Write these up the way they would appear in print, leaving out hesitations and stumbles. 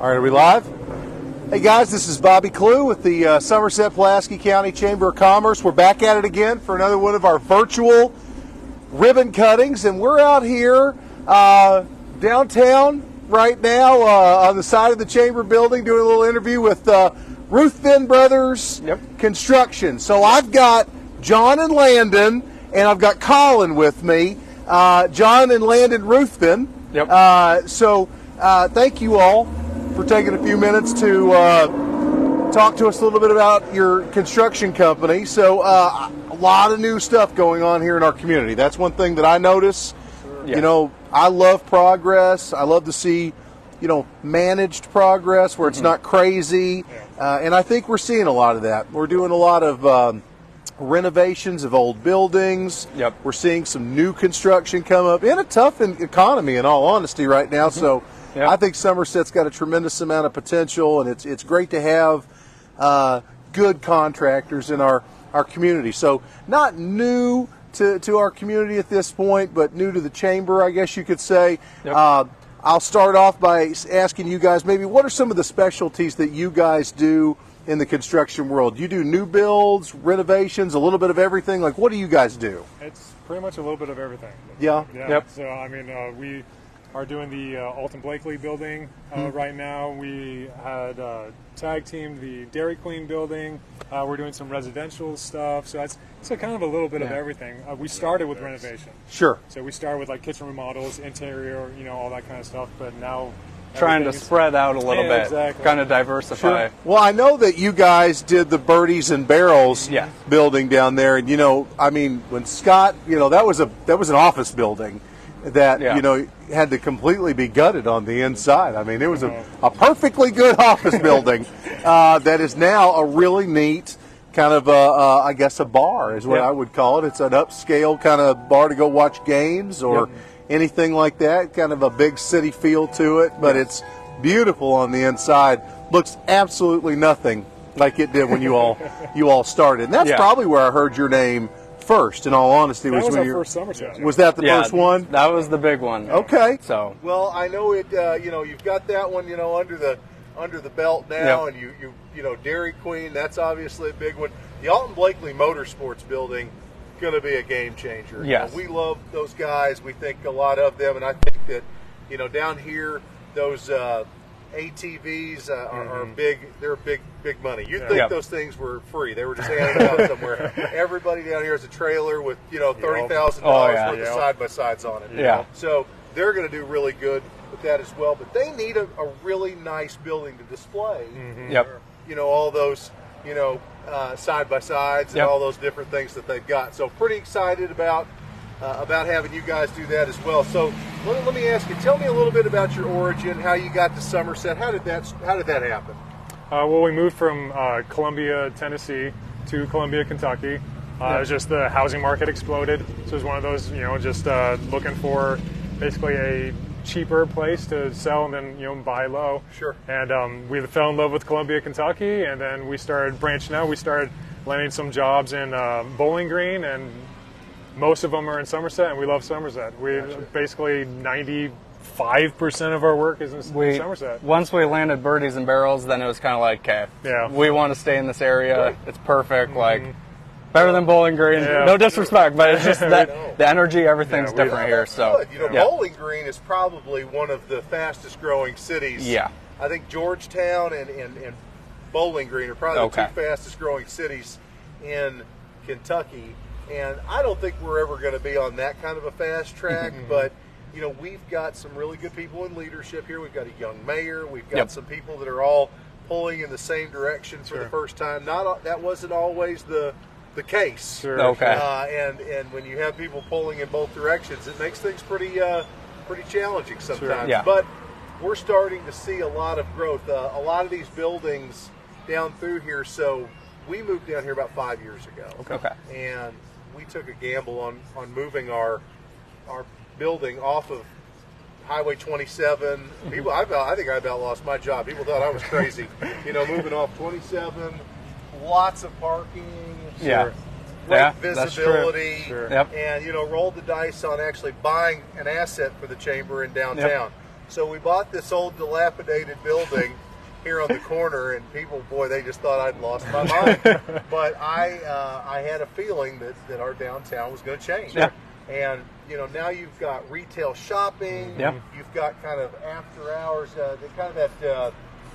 All right, are we live? Hey guys, this is Bobby Clue with the Somerset-Pulaski County Chamber of Commerce. We're back at it again for another one of our virtual ribbon cuttings, and we're out here downtown right now on the side of the Chamber building doing a little interview with Ruthven Brothers Construction. So I've got John and Landon, and I've got Colin with me. John and Landon Ruthven. Thank you all for taking a few minutes to talk to us a little bit about your construction company. So a lot of new stuff going on here in our community. That's one thing that I notice. Yes. You know, I love progress. I love to see, you know, managed progress where it's not crazy. And I think we're seeing a lot of that. We're doing a lot of renovations of old buildings. We're seeing some new construction come up in a tough economy, in all honesty, right now. So I think Somerset's got a tremendous amount of potential, and it's great to have good contractors in our community. So not new to our community at this point, but new to the Chamber, I guess you could say. I'll start off by asking you guys maybe what are some of the specialties that you guys do in the construction world? You do new builds, renovations, a little bit of everything. Like, what do you guys do? It's pretty much a little bit of everything. Yeah. So, I mean, we are doing the Alton Blakely building right now. We had tag teamed the Dairy Queen building. We're doing some residential stuff. So it's kind of a little bit of everything. We started with renovation. Sure. So we started with like kitchen remodels, interior, you know, all that kind of stuff. But now trying to spread out a little bit, kind of diversify. Sure. Well, I know that you guys did the Birdies and Barrels building down there, and you know, I mean, when Scott, you know, that was an office building that you know had to completely be gutted on the inside. I mean, it was a perfectly good office building that is now a really neat kind of I guess a bar is what I would call it. It's an upscale kind of bar to go watch games or anything like that, kind of a big city feel to it, but it's beautiful on the inside. Looks absolutely nothing like it did when you all started. And that's probably where I heard your name first, in all honesty. That was our first Somerset. Was that the first one? That was the big one. Okay. So, well, I know it, you know, you've got that one, you know, under the belt now, and you know, Dairy Queen, that's obviously a big one. The Alton Blakely Motorsports building, going to be a game changer. Yes. You know, we love those guys. We think a lot of them, and I think that, you know, down here, those ATVs are big. They're big money. You'd think those things were free. They were just handed out somewhere. Everybody down here has a trailer with, you know, $30,000 worth of side-by-sides on it. Yeah. So they're going to do really good with that as well. But they need a really nice building to display. You know, all those, you know, side-by-sides and all those different things that they've got. So pretty excited about having you guys do that as well. So let me ask you, tell me a little bit about your origin, how you got to Somerset. How did that happen? Well, we moved from Columbia, Tennessee to Columbia, Kentucky. It was just the housing market exploded. So it was one of those, you know, just looking for basically a cheaper place to sell and then, you know, buy low. Sure. And we fell in love with Columbia, Kentucky, and then we started branching out. We started landing some jobs in Bowling Green, and most of them are in Somerset, and we love Somerset. We basically 95% of our work is in Somerset. Once we landed Birdies and Barrels, then it was kind of like, okay, we want to stay in this area. It's perfect. Like, better than Bowling Green. No disrespect, but it's just that the energy, everything's different here. So, you know, Bowling Green is probably one of the fastest growing cities. I think Georgetown and Bowling Green are probably the two fastest growing cities in Kentucky. And I don't think we're ever going to be on that kind of a fast track, but, you know, we've got some really good people in leadership here. We've got a young mayor. We've got some people that are all pulling in the same direction for the first time. That wasn't always the case. And when you have people pulling in both directions, it makes things pretty challenging sometimes. But we're starting to see a lot of growth. A lot of these buildings down through here. So we moved down here about 5 years ago. And we took a gamble on moving our building off of Highway 27. People, I think I about lost my job. People thought I was crazy. You know, moving off 27, lots of parking. Great visibility. And, you know, rolled the dice on actually buying an asset for the Chamber in downtown. So we bought this old dilapidated building here on the corner, and people, boy, they just thought I'd lost my mind. But I had a feeling that our downtown was going to change. Yeah. And, you know, now you've got retail shopping. Yeah. You've got kind of after hours, kind of that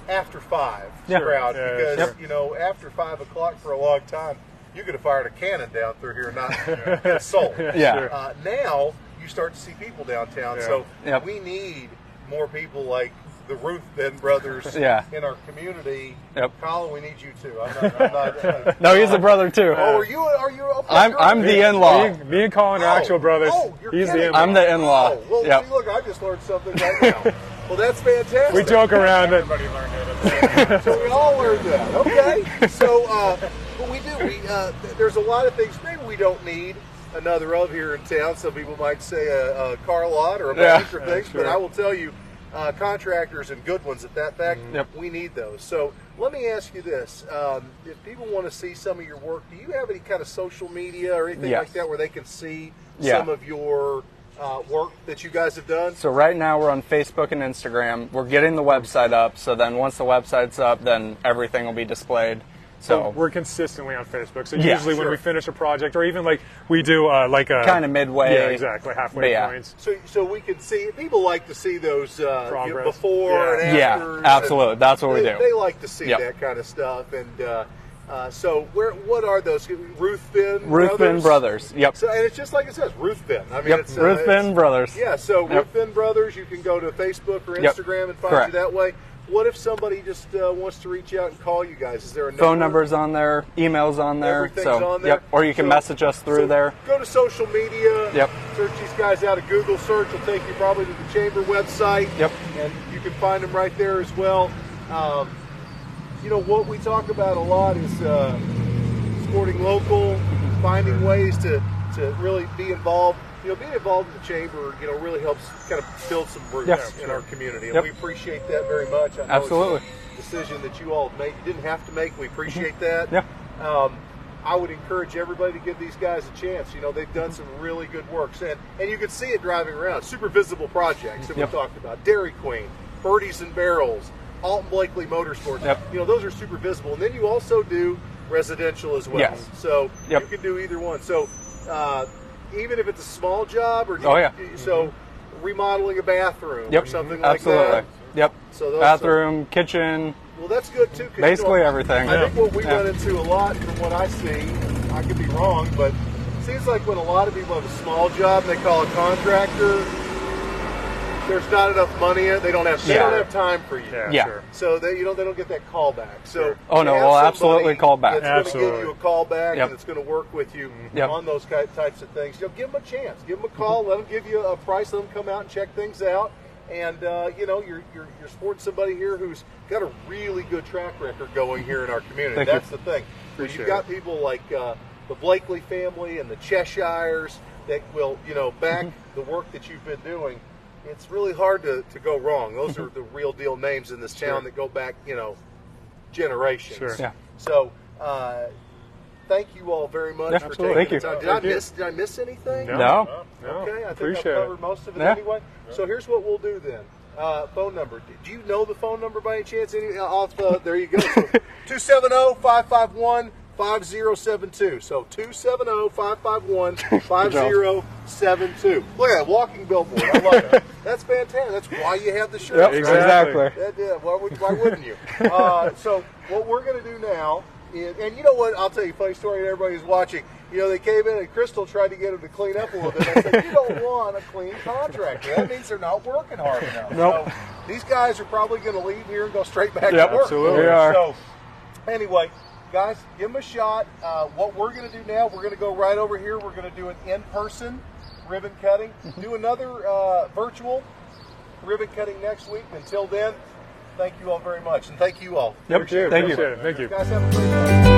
after 5 Yeah. crowd. Yeah, Because, yep. you know, after 5 o'clock for a long time, you could have fired a cannon down through here and not hit a soul. Yeah. Now you start to see people downtown. Yeah. So Yep. we need more people like the Ruthven Brothers Yeah. in our community. Yep. Colin, we need you too. I'm not No, he's a brother too. Oh, are you? Okay, I'm good. the in-law. Me and Colin are actual brothers. You're He's the kidding. in-law. I'm the in-law. Oh, well, Yep. see, look, I just learned something right now. Well, that's fantastic. We joke around that. Everybody learned it. So we all learned that. Okay. So, but we do. There's a lot of things maybe we don't need another of here in town. Some people might say a car lot or a bunch of things, sure. but I will tell you, contractors and good ones at that fact, we need those. So let me ask you this. If people want to see some of your work, do you have any kind of social media or anything like that where they can see some of your work that you guys have done? So right now we're on Facebook and Instagram. We're getting the website up, so then once the website's up, then everything will be displayed. So we're consistently on Facebook. So Yeah, usually when sure. we finish a project, or even like we do like a kind of midway. Yeah, exactly, halfway Yeah. points. So we can see, people like to see those Progress. before and Yeah, after. absolutely. That's what we do. They like to see Yep. that kind of stuff. And so what are those? Ruthven Brothers. Yep. So, and it's just like it says, Ruthven. I mean, Yep. it's Ruthven Brothers. Yeah, so Yep. Ruthven Brothers, you can go to Facebook or Yep. Instagram and find Correct. you that way. What if somebody just wants to reach out and call you guys? Is there a Phone numbers on there, emails on there. Everything's So on there. yep. Or you can message us through there. Go to social media. Yep. Search these guys out. A Google search will take you probably to the Chamber website. Yep. And you can find them right there as well. You know, what we talk about a lot is supporting local, finding ways to really be involved. You know, being involved in the Chamber, you know, really helps kind of build some roots in our community. And we appreciate that very much. I know Absolutely. it's a decision that you all made. You didn't have to make. We appreciate that. Yeah. I would encourage everybody to give these guys a chance. You know, they've done some really good work. And you can see it driving around. Super visible projects that we talked about. Dairy Queen, Birdies and Barrels, Alton Blakely Motorsports. Yep. You know, those are super visible. And then you also do residential as well. Yes. So Yep. you can do either one. So even if it's a small job or so remodeling a bathroom or something like Absolutely. that. Yep. So those bathroom, kitchen, well, that's good too. 'Cause, basically you know, everything. I think what we run into a lot from what I see, I could be wrong, but it seems like when a lot of people have a small job and they call a contractor, there's not enough money in it. They don't have time for you. Yeah. Sure. So they don't get that call back. So Oh, no, to have we'll somebody absolutely call back. That's going to give you a call back Yep. and it's going to work with you Yep. on those types of things. You know, give them a chance. Give them a call. Let them give you a price. Let them come out and check things out. And you know, you're supporting somebody here who's got a really good track record going here in our community. Thank you. That's the thing. So you've got people like the Blakely family and the Cheshires that will, you know, back the work that you've been doing. It's really hard to go wrong. Those are the real deal names in this town that go back, you know, generations. Sure. Yeah. So, thank you all very much for absolutely. taking Thank the you. time. Did I miss anything? No. Okay, I think Appreciate I've it. covered most of it Yeah. anyway. So here's what we'll do then. Phone number. Do you know the phone number by any chance? There you go. So 270-551-5072. So 270-551-5072. Look at that walking billboard. I love it. That's fantastic. That's why you have the shirt. Yep, right? exactly. Why wouldn't you? So what we're going to do now is, and you know what? I'll tell you a funny story to everybody who's watching. You know, they came in and Crystal tried to get them to clean up a little bit. I said, you don't want a clean contractor. That means they're not working hard enough. Nope. So these guys are probably going to leave here and go straight back Yep, to work. absolutely. They are. So anyway, guys, give them a shot. What we're going to do now, we're going to go right over here. We're going to do an in-person ribbon cutting. Do another virtual ribbon cutting next week. Until then, thank you all very much. And thank you all. Yep. Appreciate it. Thank you. Appreciate it. Thank you. Guys, have a great night.